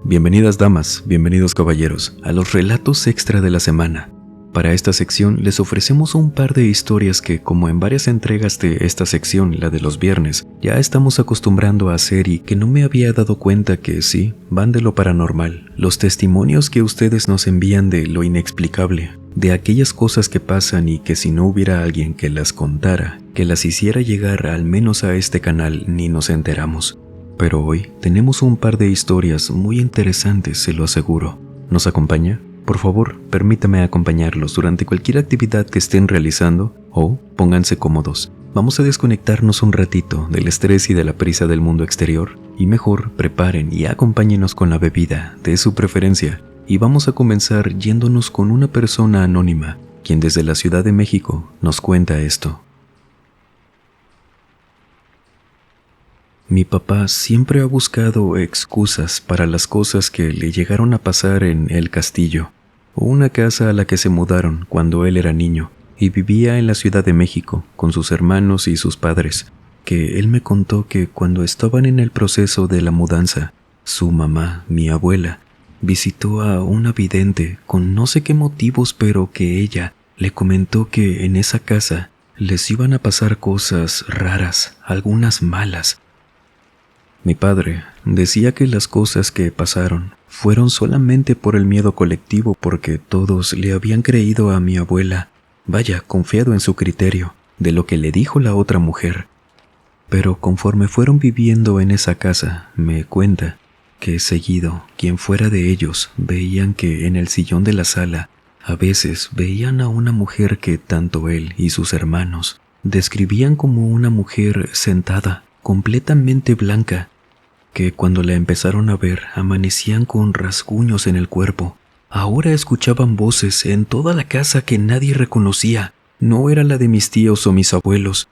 Bienvenidas damas, bienvenidos caballeros, a los relatos extra de la semana. Para esta sección les ofrecemos un par de historias que, como en varias entregas de esta sección, la de los viernes, ya estamos acostumbrando a hacer y que no me había dado cuenta que sí, van de lo paranormal. Los testimonios que ustedes nos envían de lo inexplicable, de aquellas cosas que pasan y que si no hubiera alguien que las contara, que las hiciera llegar al menos a este canal, ni nos enteramos. Pero hoy tenemos un par de historias muy interesantes, se lo aseguro. ¿Nos acompaña? Por favor, permítame acompañarlos durante cualquier actividad que estén realizando o pónganse cómodos. Vamos a desconectarnos un ratito del estrés y de la prisa del mundo exterior y mejor preparen y acompáñenos con la bebida de su preferencia y vamos a comenzar yéndonos con una persona anónima, quien desde la Ciudad de México nos cuenta esto. Mi papá siempre ha buscado excusas para las cosas que le llegaron a pasar en El Castillo, una casa a la que se mudaron cuando él era niño y vivía en la Ciudad de México con sus hermanos y sus padres, que él me contó que cuando estaban en el proceso de la mudanza, su mamá, mi abuela, visitó a una vidente con no sé qué motivos, pero que ella le comentó que en esa casa les iban a pasar cosas raras, algunas malas. Mi padre decía que las cosas que pasaron fueron solamente por el miedo colectivo porque todos le habían creído a mi abuela, vaya, confiado en su criterio, de lo que le dijo la otra mujer. Pero conforme fueron viviendo en esa casa, me cuenta que seguido, quien fuera de ellos, veían que en el sillón de la sala, a veces veían a una mujer que tanto él y sus hermanos describían como una mujer sentada, completamente blanca, que cuando la empezaron a ver amanecían con rasguños en el cuerpo. Ahora escuchaban voces en toda la casa que nadie reconocía, no era la de mis tíos o mis abuelos.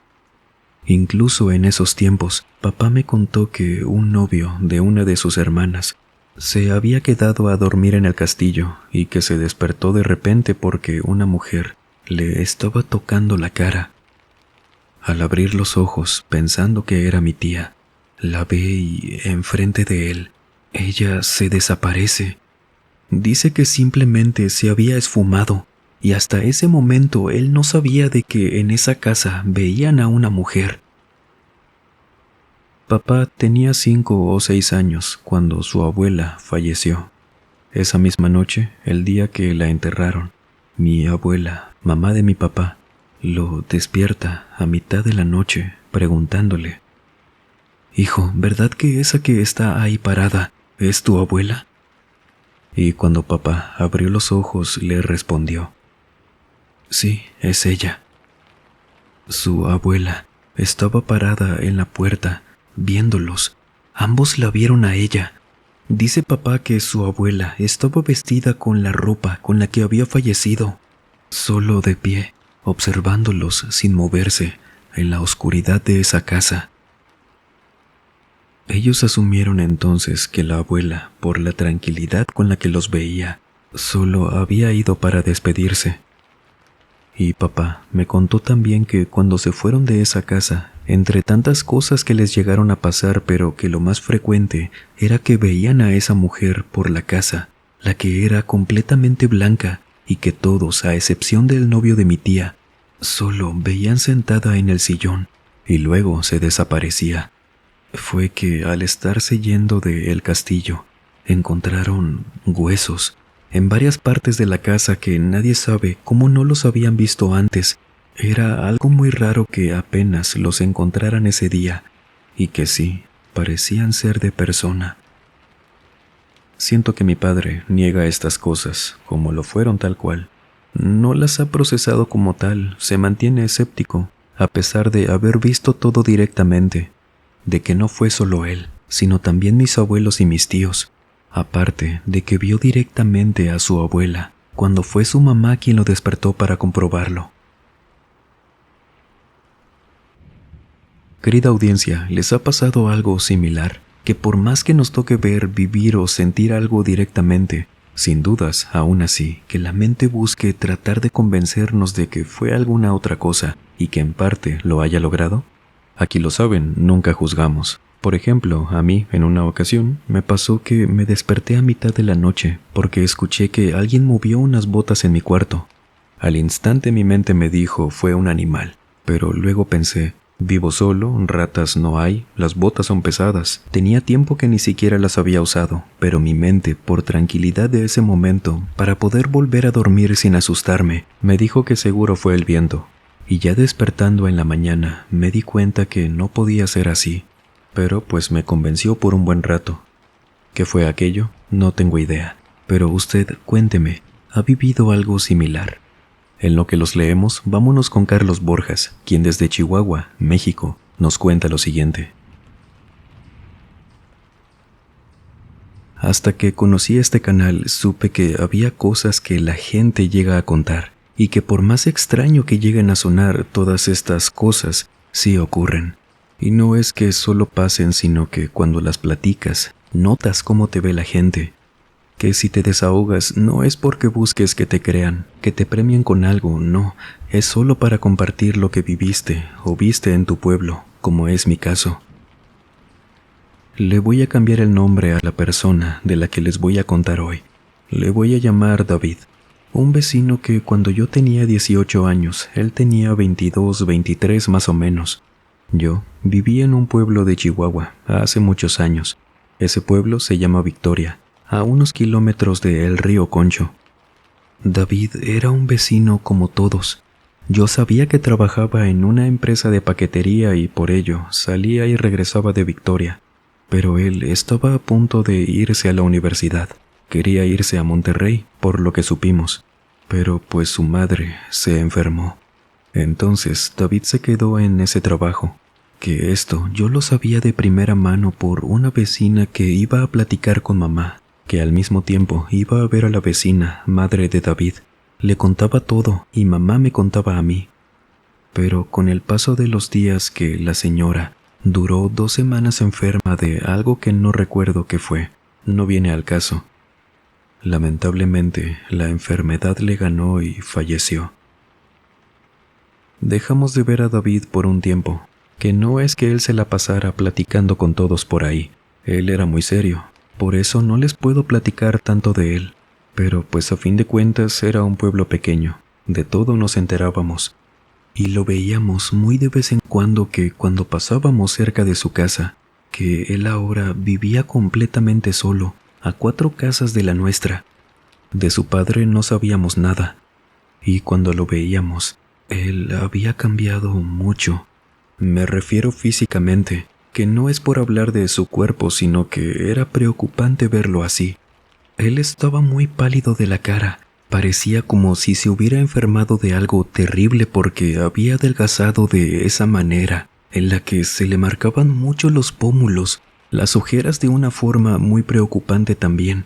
Incluso en esos tiempos, papá me contó que un novio de una de sus hermanas se había quedado a dormir en el castillo y que se despertó de repente porque una mujer le estaba tocando la cara. Al abrir los ojos, pensando que era mi tía, la ve y enfrente de él, ella se desaparece. Dice que simplemente se había esfumado y hasta ese momento él no sabía de que en esa casa veían a una mujer. Papá tenía 5 o 6 años cuando su abuela falleció. Esa misma noche, el día que la enterraron, mi abuela, mamá de mi papá, lo despierta a mitad de la noche preguntándole: «Hijo, ¿verdad que esa que está ahí parada es tu abuela?» Y cuando papá abrió los ojos le respondió: «Sí, es ella». Su abuela estaba parada en la puerta viéndolos. Ambos la vieron a ella. Dice papá que su abuela estaba vestida con la ropa con la que había fallecido, solo de pie, observándolos sin moverse en la oscuridad de esa casa. Ellos asumieron entonces que la abuela, por la tranquilidad con la que los veía, solo había ido para despedirse. Y papá me contó también que cuando se fueron de esa casa, entre tantas cosas que les llegaron a pasar, pero que lo más frecuente era que veían a esa mujer por la casa, la que era completamente blanca y que todos, a excepción del novio de mi tía, solo veían sentada en el sillón y luego se desaparecía. Fue que al estarse yendo de El Castillo, encontraron huesos en varias partes de la casa que nadie sabe cómo no los habían visto antes. Era algo muy raro que apenas los encontraran ese día y que sí, parecían ser de persona. Siento que mi padre niega estas cosas, como lo fueron tal cual. No las ha procesado como tal, se mantiene escéptico, a pesar de haber visto todo directamente, de que no fue solo él, sino también mis abuelos y mis tíos, aparte de que vio directamente a su abuela, cuando fue su mamá quien lo despertó para comprobarlo. Querida audiencia, ¿les ha pasado algo similar? Que por más que nos toque ver, vivir o sentir algo directamente, sin dudas, aún así, que la mente busque tratar de convencernos de que fue alguna otra cosa y que en parte lo haya logrado? Aquí lo saben, nunca juzgamos. Por ejemplo, a mí, en una ocasión, me pasó que me desperté a mitad de la noche porque escuché que alguien movió unas botas en mi cuarto. Al instante mi mente me dijo fue un animal, pero luego pensé, vivo solo, ratas no hay, las botas son pesadas. Tenía tiempo que ni siquiera las había usado, pero mi mente, por tranquilidad de ese momento, para poder volver a dormir sin asustarme, me dijo que seguro fue el viento. Y ya despertando en la mañana, me di cuenta que no podía ser así, pero pues me convenció por un buen rato. ¿Qué fue aquello? No tengo idea, pero usted, cuénteme, ¿ha vivido algo similar? En lo que los leemos, vámonos con Carlos Borjas, quien desde Chihuahua, México, nos cuenta lo siguiente. Hasta que conocí este canal, supe que había cosas que la gente llega a contar, y que por más extraño que lleguen a sonar, todas estas cosas sí ocurren. Y no es que solo pasen, sino que cuando las platicas, notas cómo te ve la gente. Que si te desahogas no es porque busques que te crean, que te premien con algo, no, es solo para compartir lo que viviste o viste en tu pueblo, como es mi caso. Le voy a cambiar el nombre a la persona de la que les voy a contar hoy. Le voy a llamar David, un vecino que cuando yo tenía 18 años, él tenía 22, 23 más o menos. Yo vivía en un pueblo de Chihuahua hace muchos años. Ese pueblo se llama Victoria, a unos kilómetros del río Concho. David era un vecino como todos. Yo sabía que trabajaba en una empresa de paquetería y por ello salía y regresaba de Victoria. Pero él estaba a punto de irse a la universidad. Quería irse a Monterrey, por lo que supimos. Pero pues su madre se enfermó. Entonces David se quedó en ese trabajo. Que esto yo lo sabía de primera mano por una vecina que iba a platicar con mamá, que al mismo tiempo iba a ver a la vecina, madre de David. Le contaba todo y mamá me contaba a mí. Pero con el paso de los días que la señora duró 2 semanas enferma de algo que no recuerdo qué fue, no viene al caso. Lamentablemente, la enfermedad le ganó y falleció. Dejamos de ver a David por un tiempo, que no es que él se la pasara platicando con todos por ahí. Él era muy serio, por eso no les puedo platicar tanto de él. Pero pues a fin de cuentas era un pueblo pequeño, de todo nos enterábamos. Y lo veíamos muy de vez en cuando que cuando pasábamos cerca de su casa, que él ahora vivía completamente solo, a 4 casas de la nuestra. De su padre no sabíamos nada, y cuando lo veíamos, él había cambiado mucho. Me refiero físicamente, que no es por hablar de su cuerpo, sino que era preocupante verlo así. Él estaba muy pálido de la cara, parecía como si se hubiera enfermado de algo terrible porque había adelgazado de esa manera, en la que se le marcaban mucho los pómulos, las ojeras de una forma muy preocupante también.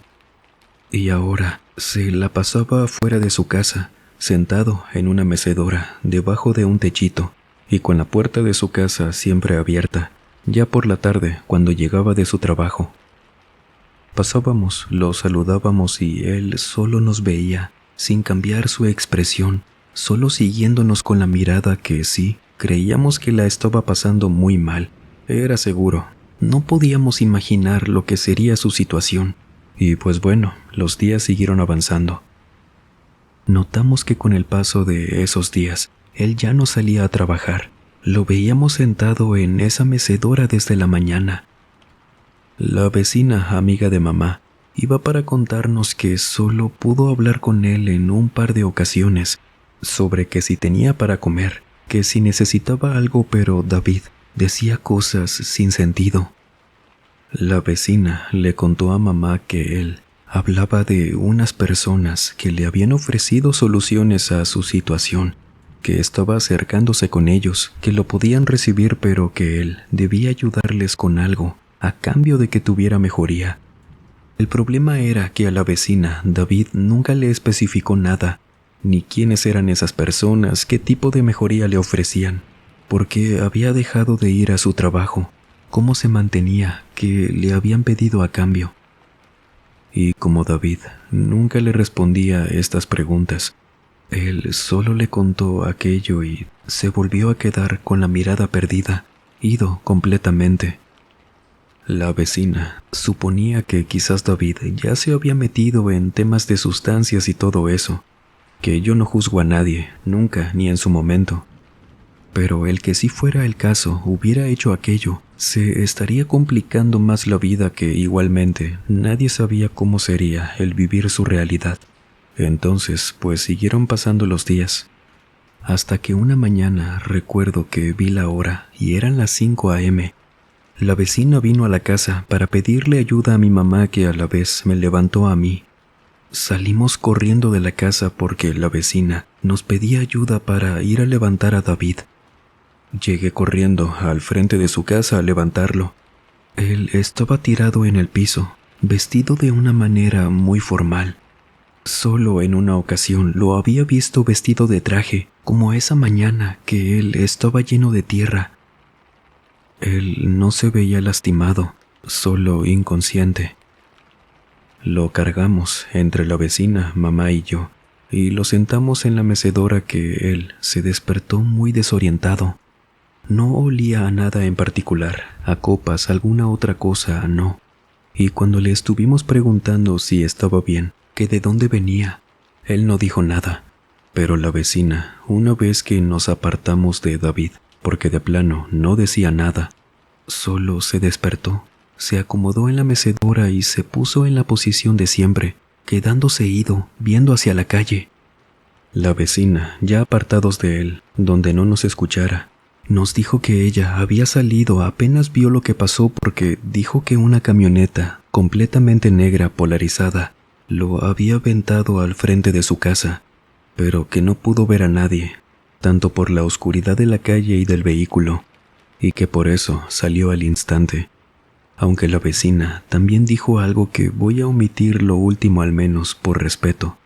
Y ahora se la pasaba fuera de su casa, sentado en una mecedora, debajo de un techito, y con la puerta de su casa siempre abierta, ya por la tarde cuando llegaba de su trabajo. Pasábamos, lo saludábamos y él solo nos veía, sin cambiar su expresión, solo siguiéndonos con la mirada que sí, creíamos que la estaba pasando muy mal. Era seguro, no podíamos imaginar lo que sería su situación. Y pues bueno, los días siguieron avanzando. Notamos que con el paso de esos días, él ya no salía a trabajar. Lo veíamos sentado en esa mecedora desde la mañana. La vecina, amiga de mamá, iba para contarnos que solo pudo hablar con él en un par de ocasiones, sobre que si tenía para comer, que si necesitaba algo, pero David decía cosas sin sentido. La vecina le contó a mamá que él hablaba de unas personas que le habían ofrecido soluciones a su situación, que estaba acercándose con ellos, que lo podían recibir pero que él debía ayudarles con algo, a cambio de que tuviera mejoría. El problema era que a la vecina David nunca le especificó nada, ni quiénes eran esas personas, qué tipo de mejoría le ofrecían, por qué había dejado de ir a su trabajo, cómo se mantenía, qué le habían pedido a cambio. Y como David nunca le respondía estas preguntas, él solo le contó aquello y se volvió a quedar con la mirada perdida, ido completamente. La vecina suponía que quizás David ya se había metido en temas de sustancias y todo eso, que yo no juzgo a nadie, nunca ni en su momento. Pero el que si fuera el caso hubiera hecho aquello, se estaría complicando más la vida, que igualmente nadie sabía cómo sería el vivir su realidad. Entonces, pues siguieron pasando los días, hasta que una mañana recuerdo que vi la hora y eran las 5 a.m. La vecina vino a la casa para pedirle ayuda a mi mamá, que a la vez me levantó a mí. Salimos corriendo de la casa porque la vecina nos pedía ayuda para ir a levantar a David. Llegué corriendo al frente de su casa a levantarlo. Él estaba tirado en el piso, vestido de una manera muy formal. Solo en una ocasión lo había visto vestido de traje, como esa mañana que él estaba lleno de tierra. Él no se veía lastimado, solo inconsciente. Lo cargamos entre la vecina, mamá y yo, y lo sentamos en la mecedora, que él se despertó muy desorientado. No olía a nada en particular, a copas, alguna otra cosa, no. Y cuando le estuvimos preguntando si estaba bien, que de dónde venía, él no dijo nada. Pero la vecina, una vez que nos apartamos de David, porque de plano no decía nada, solo se despertó, se acomodó en la mecedora y se puso en la posición de siempre, quedándose ido, viendo hacia la calle. La vecina, ya apartados de él, donde no nos escuchara, nos dijo que ella había salido apenas vio lo que pasó, porque dijo que una camioneta completamente negra polarizada lo había aventado al frente de su casa, pero que no pudo ver a nadie, tanto por la oscuridad de la calle y del vehículo, y que por eso salió al instante. Aunque la vecina también dijo algo que voy a omitir lo último, al menos por respeto.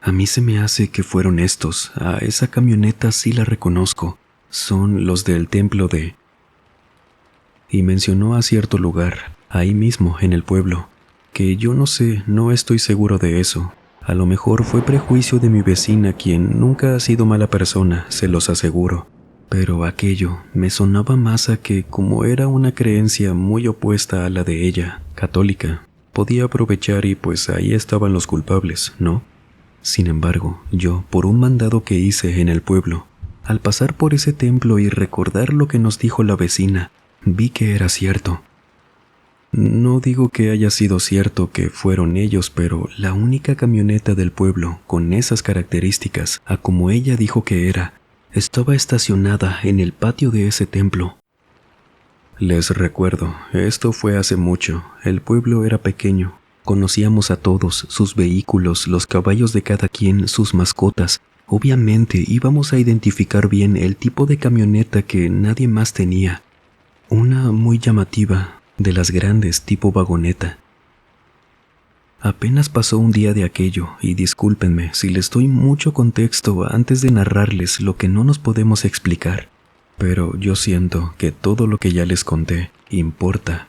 A mí se me hace que fueron estos. A esa camioneta sí la reconozco. Son los del templo de... Y mencionó a cierto lugar, ahí mismo en el pueblo, que yo no sé, no estoy seguro de eso. A lo mejor fue prejuicio de mi vecina, quien nunca ha sido mala persona, se los aseguro. Pero aquello me sonaba más a que, como era una creencia muy opuesta a la de ella, católica, podía aprovechar, y pues ahí estaban los culpables, ¿no? Sin embargo, yo, por un mandado que hice en el pueblo, al pasar por ese templo y recordar lo que nos dijo la vecina, vi que era cierto. No digo que haya sido cierto que fueron ellos, pero la única camioneta del pueblo con esas características, a como ella dijo que era, estaba estacionada en el patio de ese templo. Les recuerdo, esto fue hace mucho, el pueblo era pequeño, conocíamos a todos, sus vehículos, los caballos de cada quien, sus mascotas. Obviamente íbamos a identificar bien el tipo de camioneta que nadie más tenía, una muy llamativa, de las grandes tipo vagoneta. Apenas pasó un día de aquello, y discúlpenme si les doy mucho contexto antes de narrarles lo que no nos podemos explicar, pero yo siento que todo lo que ya les conté importa,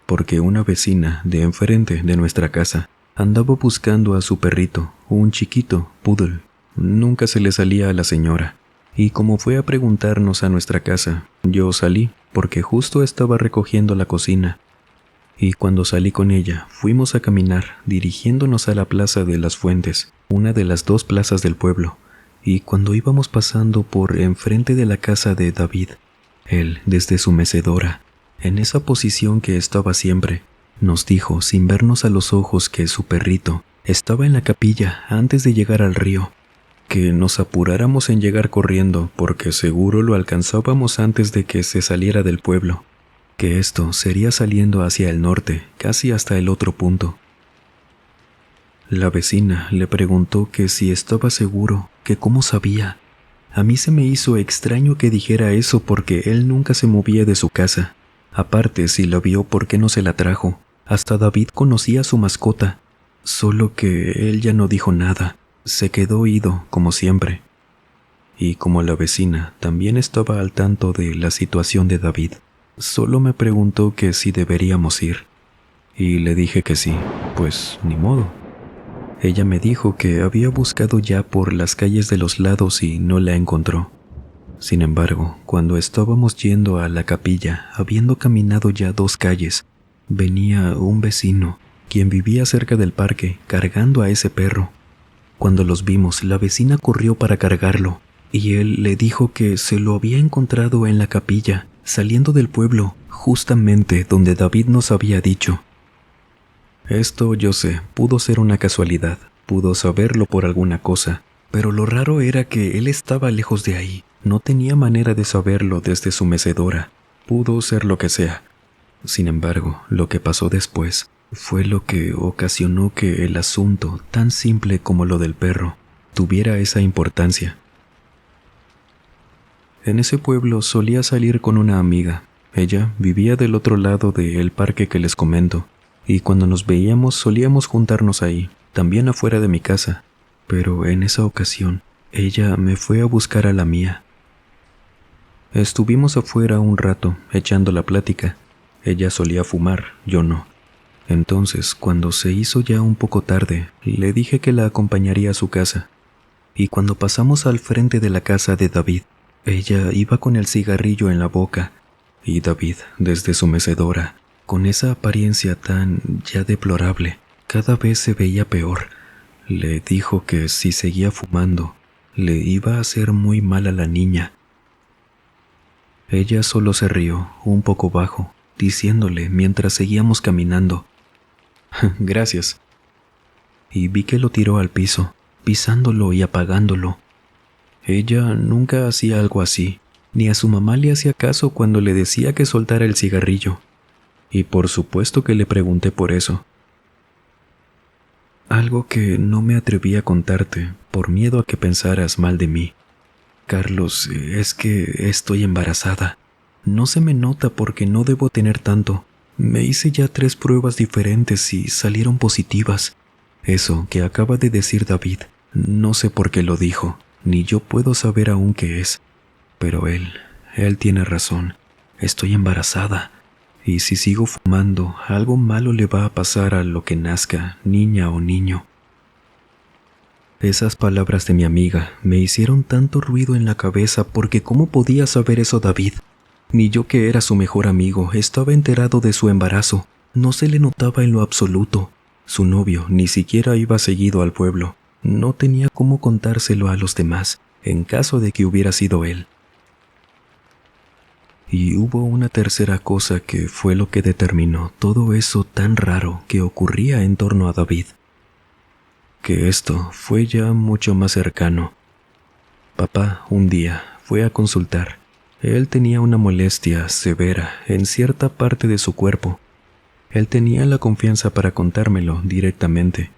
porque una vecina de enfrente de nuestra casa andaba buscando a su perrito, un chiquito poodle. Nunca se le salía a la señora, y como fue a preguntarnos a nuestra casa, yo salí porque justo estaba recogiendo la cocina. Y cuando salí con ella, fuimos a caminar, dirigiéndonos a la Plaza de las Fuentes, una de las dos plazas del pueblo, y cuando íbamos pasando por enfrente de la casa de David, él, desde su mecedora, en esa posición que estaba siempre, nos dijo sin vernos a los ojos que su perrito estaba en la capilla antes de llegar al río, que nos apuráramos en llegar corriendo porque seguro lo alcanzábamos antes de que se saliera del pueblo, que esto sería saliendo hacia el norte, casi hasta el otro punto. La vecina le preguntó que si estaba seguro, que cómo sabía. A mí se me hizo extraño que dijera eso, porque él nunca se movía de su casa. Aparte, si la vio, ¿por qué no se la trajo? Hasta David conocía a su mascota, solo que él ya no dijo nada. Se quedó ido, como siempre. Y como la vecina también estaba al tanto de la situación de David, solo me preguntó que si deberíamos ir. Y le dije que sí, pues ni modo. Ella me dijo que había buscado ya por las calles de los lados y no la encontró. Sin embargo, cuando estábamos yendo a la capilla, habiendo caminado ya 2 calles, venía un vecino, quien vivía cerca del parque, cargando a ese perro. Cuando los vimos, la vecina corrió para cargarlo, y él le dijo que se lo había encontrado en la capilla, saliendo del pueblo, justamente donde David nos había dicho. Esto, yo sé, pudo ser una casualidad, pudo saberlo por alguna cosa, pero lo raro era que él estaba lejos de ahí, no tenía manera de saberlo desde su mecedora, pudo ser lo que sea. Sin embargo, lo que pasó después fue lo que ocasionó que el asunto, tan simple como lo del perro, tuviera esa importancia. En ese pueblo solía salir con una amiga. Ella vivía del otro lado del parque que les comento, y cuando nos veíamos solíamos juntarnos ahí, también afuera de mi casa, pero en esa ocasión ella me fue a buscar a la mía. Estuvimos afuera un rato, echando la plática. Ella solía fumar, yo no. Entonces, cuando se hizo ya un poco tarde, le dije que la acompañaría a su casa. Y cuando pasamos al frente de la casa de David, ella iba con el cigarrillo en la boca, y David, desde su mecedora, con esa apariencia tan ya deplorable, cada vez se veía peor. Le dijo que si seguía fumando, le iba a hacer muy mal a la niña. Ella solo se rió, un poco bajo, diciéndole mientras seguíamos caminando, «Gracias». Y vi que lo tiró al piso, pisándolo y apagándolo. Ella nunca hacía algo así, ni a su mamá le hacía caso cuando le decía que soltara el cigarrillo. Y por supuesto que le pregunté por eso. Algo que no me atreví a contarte por miedo a que pensaras mal de mí. Carlos, es que estoy embarazada. No se me nota porque no debo tener tanto. Me hice ya 3 pruebas diferentes y salieron positivas. Eso que acaba de decir David, no sé por qué lo dijo, ni yo puedo saber aún qué es. Pero él tiene razón. Estoy embarazada. Y si sigo fumando, algo malo le va a pasar a lo que nazca, niña o niño. Esas palabras de mi amiga me hicieron tanto ruido en la cabeza porque ¿cómo podía saber eso David? Ni yo, que era su mejor amigo, estaba enterado de su embarazo. No se le notaba en lo absoluto. Su novio ni siquiera iba seguido al pueblo. No tenía cómo contárselo a los demás, en caso de que hubiera sido él. Y hubo una tercera cosa que fue lo que determinó todo eso tan raro que ocurría en torno a David. Que esto fue ya mucho más cercano. Papá un día fue a consultar. Él tenía una molestia severa en cierta parte de su cuerpo. Él tenía la confianza para contármelo directamente.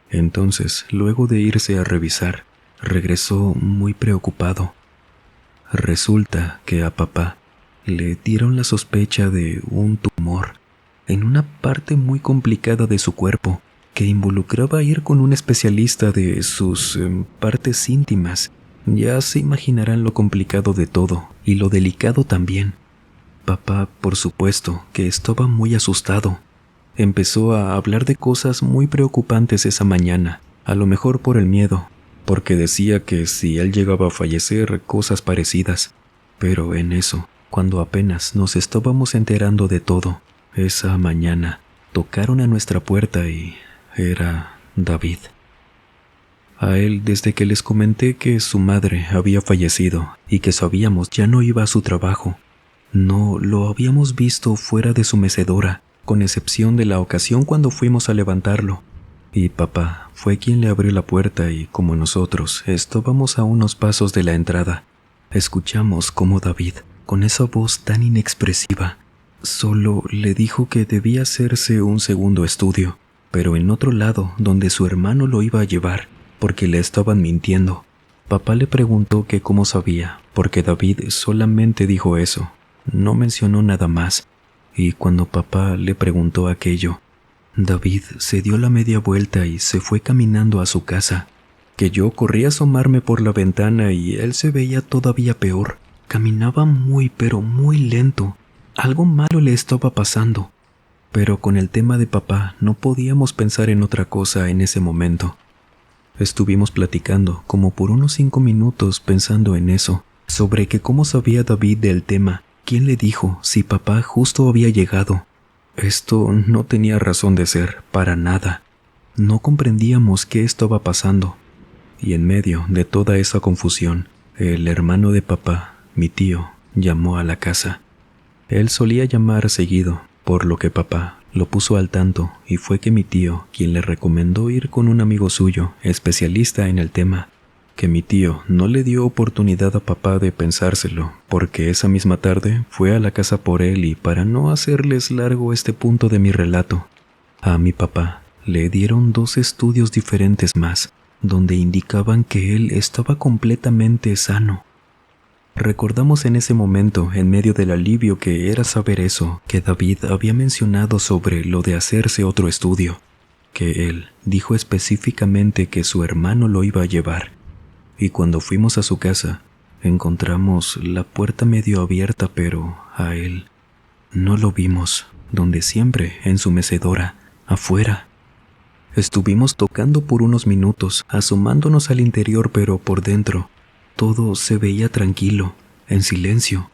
Entonces, luego de irse a revisar, regresó muy preocupado. Resulta que a papá le dieron la sospecha de un tumor en una parte muy complicada de su cuerpo que involucraba ir con un especialista de sus partes íntimas. Ya se imaginarán lo complicado de todo y lo delicado también. Papá, por supuesto, que estaba muy asustado. Empezó a hablar de cosas muy preocupantes esa mañana, a lo mejor por el miedo, porque decía que si él llegaba a fallecer, cosas parecidas. Pero en eso, cuando apenas nos estábamos enterando de todo, esa mañana tocaron a nuestra puerta y era David. A él, desde que les comenté que su madre había fallecido y que sabíamos ya no iba a su trabajo, no lo habíamos visto fuera de su mecedora, con excepción de la ocasión cuando fuimos a levantarlo. Y papá fue quien le abrió la puerta y, como nosotros estábamos a unos pasos de la entrada, escuchamos cómo David, con esa voz tan inexpresiva, solo le dijo que debía hacerse un segundo estudio, pero en otro lado donde su hermano lo iba a llevar, porque le estaban mintiendo. Papá le preguntó que cómo sabía, porque David solamente dijo eso, no mencionó nada más, y cuando papá le preguntó aquello, David se dio la media vuelta y se fue caminando a su casa, que yo corrí a asomarme por la ventana y él se veía todavía peor. Caminaba muy pero muy lento. Algo malo le estaba pasando. Pero con el tema de papá no podíamos pensar en otra cosa en ese momento. Estuvimos platicando como por unos 5 minutos pensando en eso, sobre que cómo sabía David del tema, quién le dijo, si papá justo había llegado. Esto no tenía razón de ser, para nada. No comprendíamos qué estaba pasando. Y en medio de toda esa confusión, el hermano de papá, mi tío, llamó a la casa. Él solía llamar seguido, por lo que papá lo puso al tanto y fue que mi tío quien le recomendó ir con un amigo suyo, especialista en el tema, que mi tío no le dio oportunidad a papá de pensárselo, porque esa misma tarde fue a la casa por él y para no hacerles largo este punto de mi relato, a mi papá le dieron 2 estudios diferentes más, donde indicaban que él estaba completamente sano. Recordamos en ese momento, en medio del alivio que era saber eso, que David había mencionado sobre lo de hacerse otro estudio, que él dijo específicamente que su hermano lo iba a llevar. Y cuando fuimos a su casa, encontramos la puerta medio abierta, pero a él no lo vimos, donde siempre, en su mecedora, afuera. Estuvimos tocando por unos minutos, asomándonos al interior, pero por dentro todo se veía tranquilo, en silencio.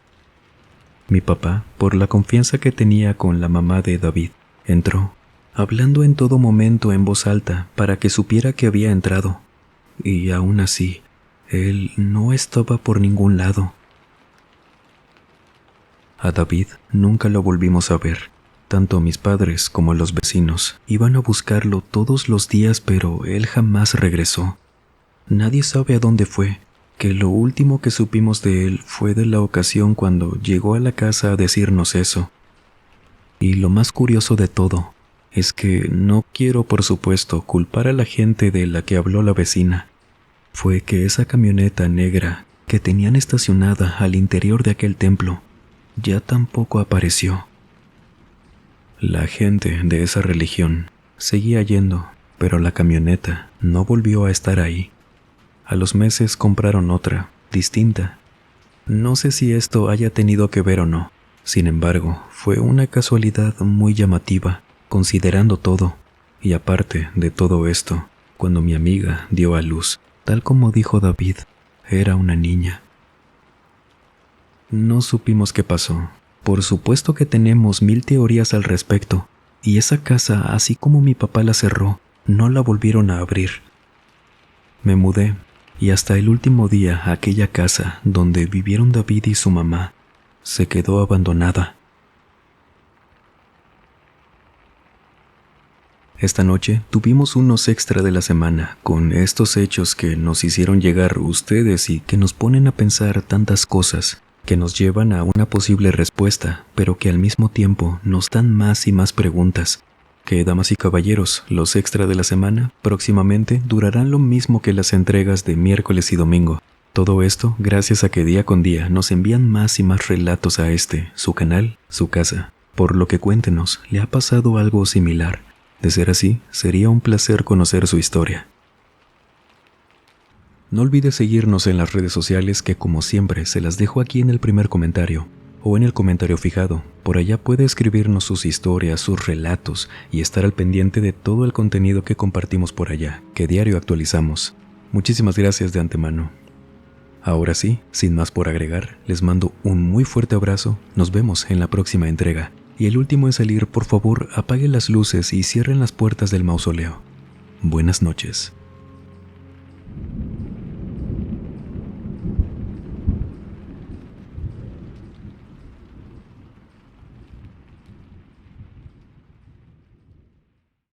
Mi papá, por la confianza que tenía con la mamá de David, entró, hablando en todo momento en voz alta para que supiera que había entrado. Y aún así, él no estaba por ningún lado. A David nunca lo volvimos a ver. Tanto mis padres como los vecinos iban a buscarlo todos los días, pero él jamás regresó. Nadie sabe a dónde fue, que lo último que supimos de él fue de la ocasión cuando llegó a la casa a decirnos eso. Y lo más curioso de todo es que no quiero, por supuesto, culpar a la gente de la que habló la vecina. Fue que esa camioneta negra que tenían estacionada al interior de aquel templo ya tampoco apareció. La gente de esa religión seguía yendo, pero la camioneta no volvió a estar ahí. A los meses compraron otra, distinta. No sé si esto haya tenido que ver o no. Sin embargo, fue una casualidad muy llamativa, considerando todo. Y aparte de todo esto, cuando mi amiga dio a luz, tal como dijo David, era una niña. No supimos qué pasó. Por supuesto que tenemos 1000 teorías al respecto, y esa casa, así como mi papá la cerró, no la volvieron a abrir. Me mudé, y hasta el último día aquella casa donde vivieron David y su mamá se quedó abandonada. Esta noche tuvimos unos extra de la semana con estos hechos que nos hicieron llegar ustedes y que nos ponen a pensar tantas cosas, que nos llevan a una posible respuesta, pero que al mismo tiempo nos dan más y más preguntas. Que, damas y caballeros, los extra de la semana próximamente durarán lo mismo que las entregas de miércoles y domingo. Todo esto gracias a que día con día nos envían más y más relatos a su canal, su casa. Por lo que cuéntenos, ¿le ha pasado algo similar? De ser así, sería un placer conocer su historia. No olvide seguirnos en las redes sociales que, como siempre, se las dejo aquí en el primer comentario o en el comentario fijado. Por allá puede escribirnos sus historias, sus relatos y estar al pendiente de todo el contenido que compartimos por allá, que diario actualizamos. Muchísimas gracias de antemano. Ahora sí, sin más por agregar, les mando un muy fuerte abrazo. Nos vemos en la próxima entrega. Y el último en salir, por favor, apague las luces y cierren las puertas del mausoleo. Buenas noches.